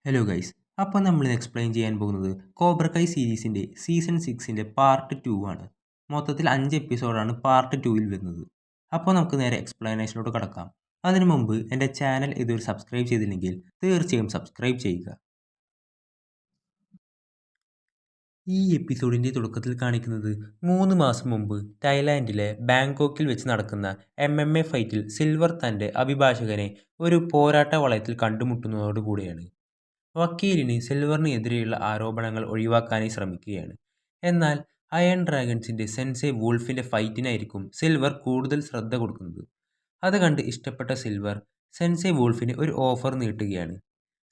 Hello guys. അപ്പോൾ നമ്മൾ explain ചെയ്യാൻ പോകുന്നത് കോബ്ര കൈ സീരീസിൻ്റെ സീസൺ 6ൻ്റെ പാർട്ട് 2 ആണ്. മൊത്തത്തിൽ 5 എപ്പിസോഡാണ് പാർട്ട് 2ൽ വരുന്നത്. അപ്പോൾ നമുക്ക് നേരെ എക്സ്പ്ലനേഷനിലോട്ട് കടക്കാം. അതിനു മുമ്പ് എൻ്റെ ചാനൽ ഇതുവരെ സബ്സ്ക്രൈബ് ചെയ്തില്ലെങ്കിൽ തീർച്ചയായും സബ്സ്ക്രൈബ് ചെയ്യുക. ഈ എപ്പിസോഡിൻ്റെ തുടക്കത്തിൽ കാണിക്കുന്നത് 3 മാസം മുമ്പ് തായ്ലാൻഡിലെ ബാങ്കോക്കിൽ വെച്ച് നടക്കുന്ന MMA ഫൈറ്റിൽ സിൽവർ തൻ്റെ അഭിഭാഷകനെ ഒരു പോരാട്ട വളയത്തിൽ കണ്ടുമുട്ടുന്നതോടുകൂടിയാണ്. വക്കീലിന് സിൽവറിന് എതിരെയുള്ള ആരോപണങ്ങൾ ഒഴിവാക്കാനായി ശ്രമിക്കുകയാണ്. എന്നാൽ അയൺ ഡ്രാഗൺസിൻ്റെ സെൻസെ വൂൾഫിൻ്റെ ഫൈറ്റിനായിരിക്കും സിൽവർ കൂടുതൽ ശ്രദ്ധ കൊടുക്കുന്നത്. അത് കണ്ട് ഇഷ്ടപ്പെട്ട സിൽവർ സെൻസെ വൂൾഫിന് ഒരു ഓഫർ നീട്ടുകയാണ്.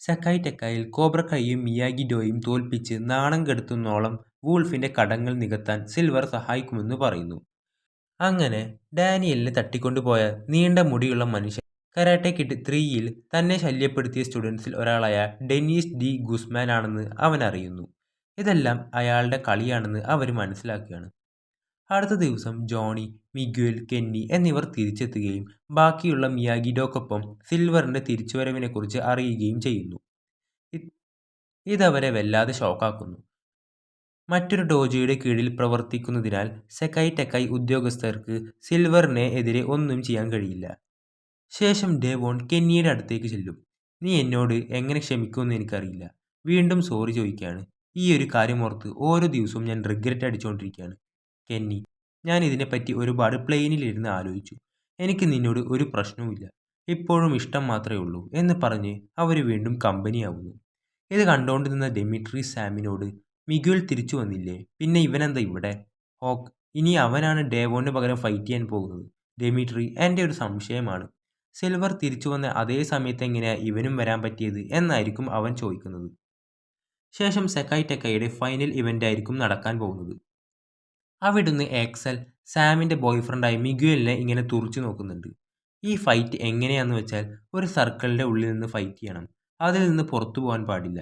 സക്കായ് ടെക്കായിൽ കോബ്ര കൈയും മിയാഗി ഡോയും തോൽപ്പിച്ച് നാണം കെടുത്തുന്നോളം വൂൾഫിൻ്റെ കടങ്ങൾ നികത്താൻ സിൽവർ സഹായിക്കുമെന്ന് പറയുന്നു. അങ്ങനെ ഡാനിയലിനെ തട്ടിക്കൊണ്ടുപോയ നീണ്ട മുടിയുള്ള മനുഷ്യൻ കരാട്ടെ കിഡ് 3യിൽ തന്നെ ശല്യപ്പെടുത്തിയ സ്റ്റുഡൻസിൽ ഒരാളായ ഡെനീസ് ഡി ഗുസ്മാൻ ആണെന്ന് അവൻ അറിയുന്നു. ഇതെല്ലാം അയാളുടെ കളിയാണെന്ന് അവർ മനസ്സിലാക്കുകയാണ്. അടുത്ത ദിവസം ജോണി, മിഗ്വൽ, കെന്നി എന്നിവർ തിരിച്ചെത്തുകയും ബാക്കിയുള്ള മിയാഗിഡോക്കൊപ്പം സിൽവറിൻ്റെ തിരിച്ചുവരവിനെക്കുറിച്ച് അറിയുകയും ചെയ്യുന്നു. ഇതവരെ വല്ലാതെ ഷോക്കാക്കുന്നു. മറ്റൊരു ഡോജോയുടെ കീഴിൽ പ്രവർത്തിക്കുന്നതിനാൽ സെക്കായ് ടെക്കായ് ഉദ്യോഗസ്ഥർക്ക് സിൽവറിനെ എതിരെ ഒന്നും ചെയ്യാൻ കഴിയില്ല. ശേഷം ഡേവോൺ കെന്നിയുടെ അടുത്തേക്ക് ചെല്ലും. നീ എന്നോട് എങ്ങനെ ക്ഷമിക്കുമെന്ന് എനിക്കറിയില്ല. വീണ്ടും സോറി ചോദിക്കുകയാണ്. ഈ ഒരു കാര്യം ഓർത്ത് ഓരോ ദിവസവും ഞാൻ റിഗ്രറ്റ് അടിച്ചുകൊണ്ടിരിക്കുകയാണ്. കെന്നി, ഞാൻ ഇതിനെപ്പറ്റി ഒരുപാട് പ്ലെയിനിലിരുന്ന് ആലോചിച്ചു. എനിക്ക് നിന്നോട് ഒരു പ്രശ്നവുമില്ല. ഇപ്പോഴും ഇഷ്ടം മാത്രമേ ഉള്ളൂ എന്ന് പറഞ്ഞ് അവർ വീണ്ടും കമ്പനിയാവുന്നു. ഇത് കണ്ടുകൊണ്ട് നിന്ന ഡെമിട്രി സാമിനോട്, മിഗുൽ തിരിച്ചു വന്നില്ലേ, പിന്നെ ഇവനെന്താ ഇവിടെ? ഹോക്ക്, ഇനി അവനാണ് ഡേവോണിന് പകരം ഫൈറ്റ് ചെയ്യാൻ പോകുന്നത്. ഡെമിട്രി, എൻ്റെ ഒരു സംശയമാണ്. സിൽവർ തിരിച്ചു വന്ന അതേ സമയത്ത് എങ്ങനെയാ ഇവനും വരാൻ പറ്റിയത് എന്നായിരിക്കും അവൻ ചോദിക്കുന്നത്. ശേഷം സെക്കായ് ടെക്കയുടെ ഫൈനൽ ഇവൻ്റ് ആയിരിക്കും നടക്കാൻ പോകുന്നത്. അവിടുന്ന് എക്സൽ സാമിൻ്റെ ബോയ്ഫ്രണ്ടായ മിഗുവലിനെ ഇങ്ങനെ തുറച്ചു നോക്കുന്നുണ്ട്. ഈ ഫൈറ്റ് എങ്ങനെയാണെന്ന് വെച്ചാൽ ഒരു സർക്കിളിൻ്റെ ഉള്ളിൽ നിന്ന് ഫൈറ്റ് ചെയ്യണം. അതിൽ നിന്ന് പുറത്തു പോകാൻ പാടില്ല.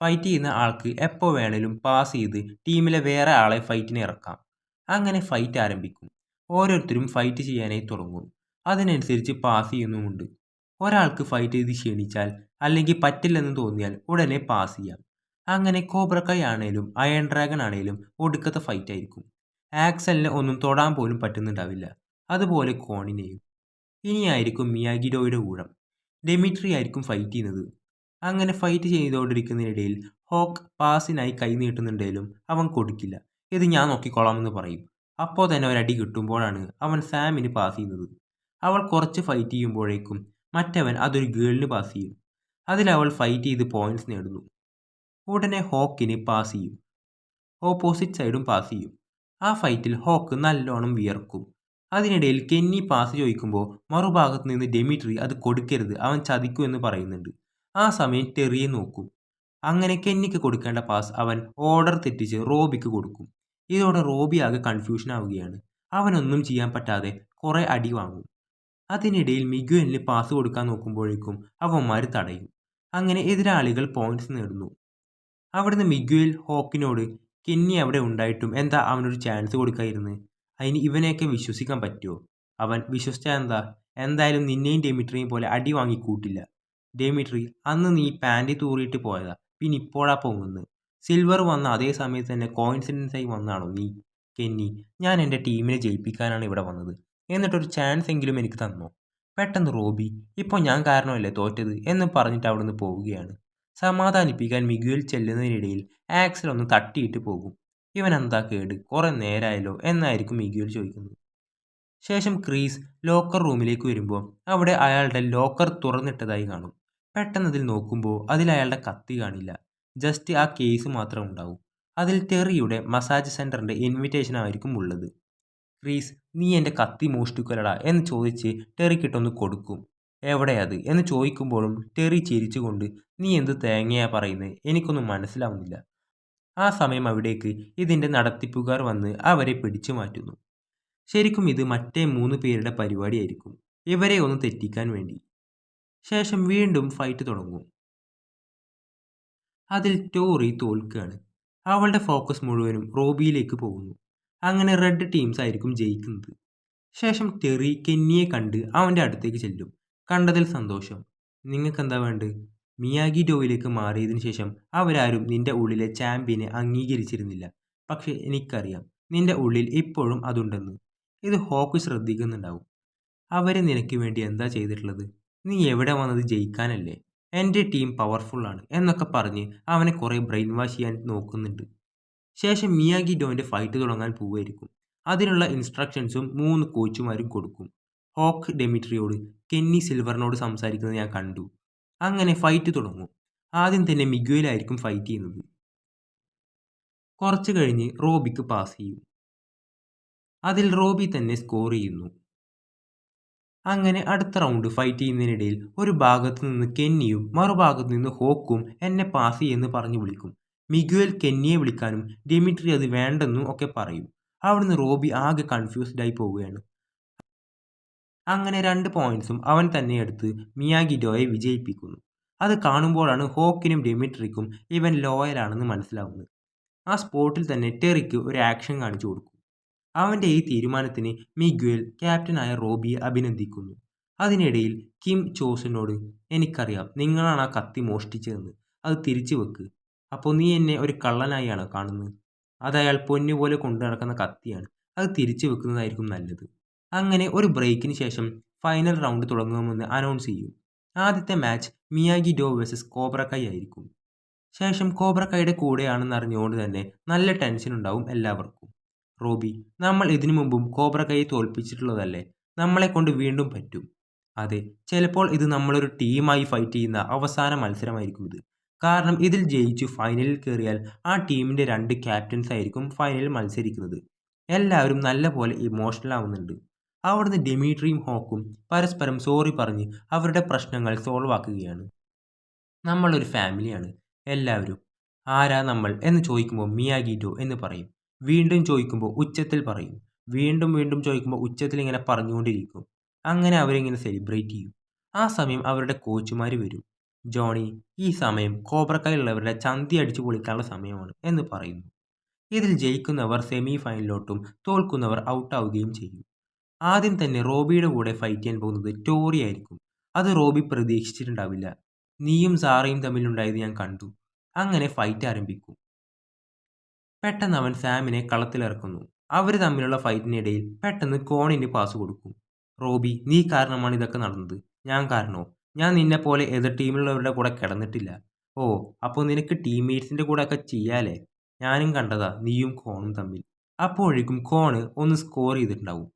ഫൈറ്റ് ചെയ്യുന്ന ആൾക്ക് എപ്പോൾ വേണേലും പാസ് ചെയ്ത് ടീമിലെ വേറെ ആളെ ഫൈറ്റിന് ഇറക്കാം. അങ്ങനെ ഫൈറ്റ് ആരംഭിക്കും. ഓരോരുത്തരും ഫൈറ്റ് ചെയ്യാനായി തുടങ്ങും. അതിനനുസരിച്ച് പാസ് ചെയ്യുന്നുമുണ്ട്. ഒരാൾക്ക് ഫൈറ്റ് ചെയ്ത് ക്ഷീണിച്ചാൽ അല്ലെങ്കിൽ പറ്റില്ലെന്ന് തോന്നിയാൽ ഉടനെ പാസ് ചെയ്യാം. അങ്ങനെ കോബ്ര കൈ ആണേലും അയൺ ഡ്രാഗൺ ആണേലും ഒടുക്കത്തെ ഫൈറ്റ് ആയിരിക്കും. ആക്സലിനെ ഒന്നും തൊടാൻ പോലും പറ്റുന്നുണ്ടാവില്ല. അതുപോലെ കോണിനെയും. ഇനിയായിരിക്കും മിയാഗിഡോയുടെ ഊഴം. ഡെമിട്രി ആയിരിക്കും ഫൈറ്റ് ചെയ്യുന്നത്. അങ്ങനെ ഫൈറ്റ് ചെയ്തുകൊണ്ടിരിക്കുന്നതിനിടയിൽ ഹോക്ക് പാസിനായി കൈ നീട്ടുന്നുണ്ടെങ്കിലും അവൻ കൊടുക്കില്ല. ഇത് ഞാൻ നോക്കിക്കോളാമെന്ന് പറയും. അപ്പോൾ തന്നെ ഒരടി കിട്ടുമ്പോഴാണ് അവൻ സാമിന് പാസ് ചെയ്യുന്നത്. അവൾ കുറച്ച് ഫൈറ്റ് ചെയ്യുമ്പോഴേക്കും മറ്റവൻ അതൊരു ഗേളിന് പാസ് ചെയ്യും. അതിലവൾ ഫൈറ്റ് ചെയ്ത് പോയിന്റ്സ് നേടുന്നു. ഉടനെ ഹോക്കിന് പാസ് ചെയ്യും. ഓപ്പോസിറ്റ് സൈഡും പാസ് ചെയ്യും. ആ ഫൈറ്റിൽ ഹോക്ക് നല്ലോണം വിയർക്കും. അതിനിടയിൽ കെന്നി പാസ് ചോദിക്കുമ്പോൾ മറുഭാഗത്ത് നിന്ന് ഡെമിട്രി അത് കൊടുക്കരുത്, അവൻ ചതിക്കൂ എന്ന് പറയുന്നുണ്ട്. ആ സമയം ടെറിയെ നോക്കും. അങ്ങനെ കെന്നിക്ക് കൊടുക്കേണ്ട പാസ് അവൻ ഓർഡർ തെറ്റിച്ച് റോബിക്ക് കൊടുക്കും. ഇതോടെ റോബി ആകെ കൺഫ്യൂഷൻ ആവുകയാണ്. അവനൊന്നും ചെയ്യാൻ പറ്റാതെ കുറേ അടി വാങ്ങും. അതിനിടയിൽ മിഗുവലിന് പാസ് കൊടുക്കാൻ നോക്കുമ്പോഴേക്കും അവന്മാർ തടയും. അങ്ങനെ എതിരാളികൾ പോയിന്റ്സ് നേടുന്നു. അവിടുന്ന് മിഗുവൽ ഹോക്കിനോട്, കെന്നി അവിടെ ഉണ്ടായിട്ടും എന്താ അവനൊരു ചാൻസ് കൊടുക്കായിരുന്നു? അതിന് ഇവനെയൊക്കെ വിശ്വസിക്കാൻ പറ്റുമോ? അവൻ വിശ്വസിച്ചാൽ എന്താ? എന്തായാലും നിന്നെയും ഡെമിട്രിയും പോലെ അടി വാങ്ങിക്കൂട്ടില്ല. ഡെമിട്രി, അന്ന് നീ പാൻറ് തൂറിയിട്ട് പോയതാ, പിന്നെ ഇപ്പോഴാ പൊങ്ങുന്നത്. സിൽവർ വന്ന അതേ സമയത്ത് തന്നെ കോയിൻസിഡൻസ് ആയി വന്നാണോ നീ? കെന്നി, ഞാൻ എൻ്റെ ടീമിനെ ജയിപ്പിക്കാനാണ് ഇവിടെ വന്നത്. എന്നിട്ടൊരു ചാൻസ് എങ്കിലും എനിക്ക് തന്നോ? പെട്ടെന്ന് റോബി, ഇപ്പോൾ ഞാൻ കാരണമല്ലേ തോറ്റത് എന്ന് പറഞ്ഞിട്ട് അവിടുന്ന് പോവുകയാണ്. സമാധാനിപ്പിക്കാൻ മിഗുവൽ ചെല്ലുന്നതിനിടയിൽ ആക്സൽ ഒന്ന് തട്ടിയിട്ട് പോകും. ഇവൻ എന്താ കേട്, കുറേ നേരമായല്ലോ എന്നായിരിക്കും മിഗുവൽ ചോദിക്കുന്നത്. ശേഷം ക്രീസ് ലോക്കർ റൂമിലേക്ക് വരുമ്പോൾ അവിടെ അയാളുടെ ലോക്കർ തുറന്നിട്ടതായി കാണും. പെട്ടെന്ന് അതിൽ നോക്കുമ്പോൾ അതിൽ അയാളുടെ കത്തി കാണില്ല. ജസ്റ്റ് ആ കേസ് മാത്രം ഉണ്ടാവും. അതിൽ ടെറിയുടെ മസാജ് സെൻറ്ററിൻ്റെ ഇൻവിറ്റേഷൻ ആയിരിക്കും ഉള്ളത്. ക്രീസ്, നീ എൻ്റെ കത്തി മോഷ്ടിക്കലടാ എന്ന് ചോദിച്ച് ടെറിക്കിട്ടൊന്ന് കൊടുക്കും. എവിടെയത് എന്ന് ചോദിക്കുമ്പോഴും ടെറി ചിരിച്ചുകൊണ്ട്, നീ എന്ത് തേങ്ങയാ പറയുന്നത്, എനിക്കൊന്നും മനസ്സിലാവുന്നില്ല. ആ സമയം അവിടേക്ക് ഇതിൻ്റെ നടത്തിപ്പുകാർ വന്ന് അവരെ പിടിച്ചു മാറ്റുന്നു. ശരിക്കും ഇത് മറ്റേ 3 പേരുടെ പരിപാടിയായിരിക്കും, ഇവരെ ഒന്ന് തെറ്റിക്കാൻ വേണ്ടി. ശേഷം വീണ്ടും ഫൈറ്റ് തുടങ്ങും. അതിൽ ടോറി തോൽക്കുകയാണ്. അവളുടെ ഫോക്കസ് മുഴുവനും റോബിയിലേക്ക് പോകുന്നു. അങ്ങനെ റെഡ് ടീംസ് ആയിരിക്കും ജയിക്കുന്നത്. ശേഷം ടെറി കെന്നിയെ കണ്ട് അവൻ്റെ അടുത്തേക്ക് ചെല്ലും. കണ്ടതിൽ സന്തോഷം. നിങ്ങൾക്കെന്താ വേണ്ടത്? മിയാഗി ഡോയിലേക്ക് മാറിയതിനു ശേഷം അവരാരും നിന്റെ ഉള്ളിലെ ചാമ്പ്യനെ അംഗീകരിച്ചിരുന്നില്ല. പക്ഷെ എനിക്കറിയാം നിന്റെ ഉള്ളിൽ ഇപ്പോഴും അതുണ്ടെന്ന്. ഇത് ഹോക്ക് ശ്രദ്ധിക്കുന്നുണ്ടാവും. അവര് നിനക്ക് വേണ്ടി എന്താ ചെയ്തിട്ടുള്ളത്? നീ എവിടെ വന്നത് ജയിക്കാനല്ലേ? എൻ്റെ ടീം പവർഫുള്ളാണ് എന്നൊക്കെ പറഞ്ഞ് അവനെ കുറെ ബ്രെയിൻ വാഷ് ചെയ്യാൻ നോക്കുന്നുണ്ട്. ശേഷം മിയാഗി ഡോന്റെ ഫൈറ്റ് തുടങ്ങാൻ പോവുമായിരിക്കും. അതിനുള്ള ഇൻസ്ട്രക്ഷൻസും 3 കോച്ചുമാരും കൊടുക്കും. ഹോക്ക് ഡെമിട്രിയോട് കെന്നി സിൽവറിനോട് സംസാരിക്കുന്നത് ഞാൻ കണ്ടു. അങ്ങനെ ഫൈറ്റ് തുടങ്ങും. ആദ്യം തന്നെ മിഗ്വേലായിരിക്കും ഫൈറ്റ് ചെയ്യുന്നത്. കുറച്ച് കഴിഞ്ഞ് റോബിക്ക് പാസ് ചെയ്യും. അതിൽ റോബി തന്നെ സ്കോർ ചെയ്യുന്നു. അങ്ങനെ അടുത്ത റൗണ്ട് ഫൈറ്റ് ചെയ്യുന്നതിനിടയിൽ ഒരു ഭാഗത്തു നിന്ന് കെന്നിയും മറുഭാഗത്തു നിന്ന് ഹോക്കും എന്നെ പാസ് ചെയ്യുമെന്ന് പറഞ്ഞു വിളിക്കും. മിഗ്വേൽ കെന്നിയെ വിളിക്കാനും ഡെമിട്രി അത് വേണ്ടെന്നും ഒക്കെ പറയും. അവിടുന്ന് റോബി ആകെ കൺഫ്യൂസ്ഡ് ആയി പോവുകയാണ്. അങ്ങനെ 2 പോയിന്റ്സും അവൻ തന്നെ എടുത്ത് മിയാഗിഡോയെ വിജയിപ്പിക്കുന്നു. അത് കാണുമ്പോഴാണ് ഹോക്കിനും ഡെമിട്രിക്കും ഇവൻ ലോയലാണെന്ന് മനസ്സിലാവുന്നത്. ആ സ്പോട്ടിൽ തന്നെ ടെറിക്ക് ഒരു ആക്ഷൻ കാണിച്ചു കൊടുക്കും. അവൻ്റെ ഈ തീരുമാനത്തിന് മിഗ്വേൽ ക്യാപ്റ്റനായ റോബിയെ അഭിനന്ദിക്കുന്നു. അതിനിടയിൽ കിം ചോസിനോട് എനിക്കറിയാം നിങ്ങളാണ് ആ കത്തി മോഷ്ടിച്ചതെന്ന്, അത് തിരിച്ചു വെക്ക്. അപ്പോൾ നീ എന്നെ ഒരു കള്ളനായാണ് കാണുന്നത്. അത് അയാൾ പൊന്നുപോലെ കൊണ്ടു നടക്കുന്ന കത്തിയാണ്, അത് തിരിച്ചു വെക്കുന്നതായിരിക്കും നല്ലത്. അങ്ങനെ ഒരു ബ്രേക്കിന് ശേഷം ഫൈനൽ റൗണ്ട് തുടങ്ങുമെന്ന് അനൗൺസ് ചെയ്യും. ആദ്യത്തെ മാച്ച് മിയാഗി ഡോ വേഴ്സസ് കോബ്ര കൈ ആയിരിക്കും. ശേഷം കോബ്ര കൈയുടെ കൂടെയാണെന്ന് അറിഞ്ഞുകൊണ്ട് തന്നെ നല്ല ടെൻഷൻ ഉണ്ടാവും എല്ലാവർക്കും. റോബി, നമ്മൾ ഇതിനു മുമ്പും കോബ്ര കൈയെ തോൽപ്പിച്ചിട്ടുള്ളതല്ലേ, നമ്മളെ കൊണ്ട് വീണ്ടും പറ്റും. അതെ, ചിലപ്പോൾ ഇത് നമ്മളൊരു ടീമായി ഫൈറ്റ് ചെയ്യുന്ന അവസാന മത്സരമായിരിക്കും ഇത്. കാരണം ഇതിൽ ജയിച്ചു ഫൈനലിൽ കയറിയാൽ ആ ടീമിൻ്റെ 2 ക്യാപ്റ്റൻസ് ആയിരിക്കും ഫൈനലിൽ മത്സരിക്കുന്നത്. എല്ലാവരും നല്ല പോലെ ഇമോഷണൽ ആവുന്നുണ്ട്. അവിടുന്ന് ഡെമിട്രിയും ഹോക്കും പരസ്പരം സോറി പറഞ്ഞ് അവരുടെ പ്രശ്നങ്ങൾ സോൾവ് ആക്കുകയാണ്. നമ്മളൊരു ഫാമിലിയാണ് എല്ലാവരും. ആരാ നമ്മൾ എന്ന് ചോദിക്കുമ്പോൾ മിയാഗി ഡോ എന്ന് പറയും. വീണ്ടും ചോദിക്കുമ്പോൾ ഉച്ചത്തിൽ പറയും. വീണ്ടും വീണ്ടും ചോദിക്കുമ്പോൾ ഉച്ചത്തിൽ ഇങ്ങനെ പറഞ്ഞുകൊണ്ടിരിക്കും. അങ്ങനെ അവരിങ്ങനെ സെലിബ്രേറ്റ് ചെയ്യും. ആ സമയം അവരുടെ കോച്ചുമാർ വരും. ജോണി, ഈ സമയം കോബ്രക്കയിലുള്ളവരുടെ ചന്തി അടിച്ചു പൊളിക്കാനുള്ള സമയമാണ് എന്ന് പറയുന്നു. ഇതിൽ ജയിക്കുന്നവർ സെമി ഫൈനലിലോട്ടും തോൽക്കുന്നവർ ഔട്ടാവുകയും ചെയ്യും. ആദ്യം തന്നെ റോബിയുടെ കൂടെ ഫൈറ്റ് ചെയ്യാൻ പോകുന്നത് ടോറി ആയിരിക്കും. അത് റോബി പ്രതീക്ഷിച്ചിട്ടുണ്ടാവില്ല. നീയും സാറയും തമ്മിലുണ്ടായത് ഞാൻ കണ്ടു. അങ്ങനെ ഫൈറ്റ് ആരംഭിക്കും. പെട്ടെന്ന് അവൻ സാമിനെ കളത്തിലിറക്കുന്നു. അവർ തമ്മിലുള്ള ഫൈറ്റിനിടയിൽ പെട്ടെന്ന് കോണിന് പാസ് കൊടുക്കും. റോബി, നീ കാരണമാണ് ഇതൊക്കെ നടന്നത്. ഞാൻ കാരണമോ? ഞാൻ നിന്നെ പോലെ എതിർ ടീമിലുള്ളവരുടെ കൂടെ കിടന്നിട്ടില്ല. ഓ, അപ്പോൾ നിനക്ക് ടീംമേറ്റ്സിൻ്റെ കൂടെ ഒക്കെ ചെയ്യാലേ. ഞാനും കണ്ടതാ നീയും കോണും തമ്മിൽ. അപ്പോഴേക്കും കോണ് ഒന്ന് സ്കോർ ചെയ്തിട്ടുണ്ടാവും.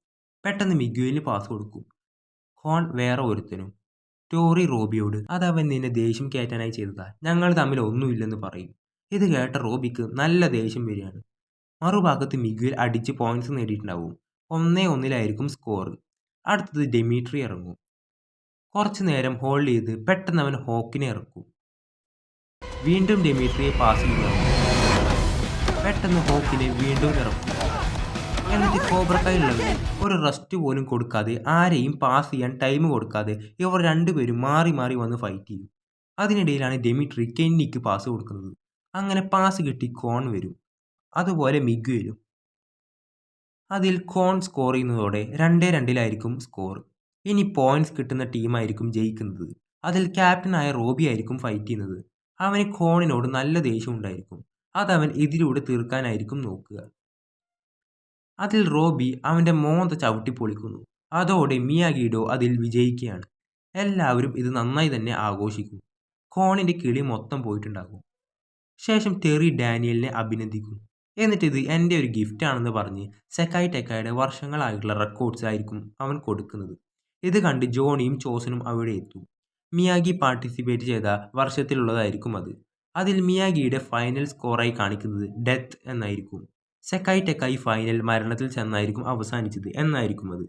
പെട്ടെന്ന് മിഗ്വേലിന് പാസ് കൊടുക്കും. കോൺ വേറെ ഒരുത്തനും. ടോറി റോബിയോട് അതവൻ നിന്നെ ദേഷ്യം കയറ്റാനായി ചെയ്തതാ, ഞങ്ങൾ തമ്മിൽ ഒന്നുമില്ലെന്ന് പറയും. ഇത് കേട്ട റോബിക്ക് നല്ല ദേഷ്യം വരികയാണ്. മറുഭാഗത്ത് മിഗ്വേൽ അടിച്ച് പോയിന്റ്സ് നേടിയിട്ടുണ്ടാവും. 1-1 സ്കോർ. അടുത്തത് ഡെമിട്രി ഇറങ്ങും. കുറച്ചു നേരം ഹോൾഡ് ചെയ്ത് പെട്ടെന്ന് അവൻ ഹോക്കിനെ ഇറക്കും. വീണ്ടും ഡെമിട്രിയെ പാസ് ചെയ്യുന്നു. പെട്ടെന്ന് ഹോക്കിനെ വീണ്ടും ഇറക്കും. എന്നിട്ട് കോബ്രക്കയിലുള്ളവർ ഒരു റെസ്റ്റ് പോലും കൊടുക്കാതെ ആരെയും പാസ് ചെയ്യാൻ ടൈം കൊടുക്കാതെ ഇവർ രണ്ടുപേരും മാറി മാറി വന്ന് ഫൈറ്റ് ചെയ്യും. അതിനിടയിലാണ് ഡെമിട്രി കെന്നിക്ക് പാസ് കൊടുക്കുന്നത്. അങ്ങനെ പാസ് കിട്ടി കോൺ വരും. അതുപോലെ മിഗ്വേലും. അതിൽ കോൺ സ്കോർ ചെയ്യുന്നതോടെ 2-2 സ്കോർ. ഇനി പോയിന്റ്സ് കിട്ടുന്ന ടീമായിരിക്കും ജയിക്കുന്നത്. അതിൽ ക്യാപ്റ്റനായ റോബി ആയിരിക്കും ഫൈറ്റ് ചെയ്യുന്നത്. അവന് കോണിനോട് നല്ല ദേഷ്യം ഉണ്ടായിരിക്കും. അതവൻ ഇതിലൂടെ തീർക്കാനായിരിക്കും നോക്കുക. അതിൽ റോബി അവൻ്റെ മോന്ത ചവിട്ടി പൊളിക്കുന്നു. അതോടെ മിയാഗിഡോ അതിൽ വിജയിക്കുകയാണ്. എല്ലാവരും ഇത് നന്നായി തന്നെ ആഘോഷിക്കും. കോണിൻ്റെ കിളി മൊത്തം പോയിട്ടുണ്ടാകും. ശേഷം ടെറി ഡാനിയലിനെ അഭിനന്ദിക്കും. എന്നിട്ട് ഇത് എൻ്റെ ഒരു ഗിഫ്റ്റ് ആണെന്ന് പറഞ്ഞ് സെക്കായ് ടെക്കായുടെ വർഷങ്ങളായിട്ടുള്ള റെക്കോർഡ്സ് ആയിരിക്കും അവൻ കൊടുക്കുന്നത്. ഇത് കണ്ട് ജോണിയും ചോസനും അവിടെ എത്തും. മിയാഗി പാർട്ടിസിപ്പേറ്റ് ചെയ്ത വർഷത്തിലുള്ളതായിരിക്കും അത്. അതിൽ മിയാഗിയുടെ ഫൈനൽ സ്കോറായി കാണിക്കുന്നത് ഡെത്ത് എന്നായിരിക്കും. സെക്കായ് ടെക്കായി ഫൈനൽ മരണത്തിൽ ചെന്നായിരിക്കും അവസാനിച്ചത് എന്നായിരിക്കും അത്.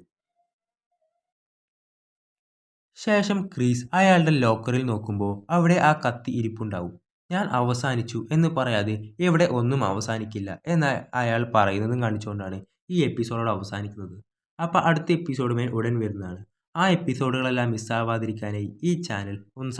ശേഷം ക്രീസ് അയാളുടെ ലോക്കറിൽ നോക്കുമ്പോൾ അവിടെ ആ കത്തി ഇരിപ്പുണ്ടാവും. ഞാൻ അവസാനിച്ചു എന്ന് പറയാതെ ഇവിടെ ഒന്നും അവസാനിക്കില്ല എന്ന് അയാൾ പറയുന്നതും കാണിച്ചുകൊണ്ടാണ് ഈ എപ്പിസോഡ് അവസാനിക്കുന്നത്. അപ്പോൾ അടുത്ത എപ്പിസോഡുമായി ഉടൻ വരുന്നതാണ്. ആ എപ്പിസോഡുകളെല്ലാം മിസ്സാവാതിരിക്കാനായി ഈ ചാനൽ ഒന്ന്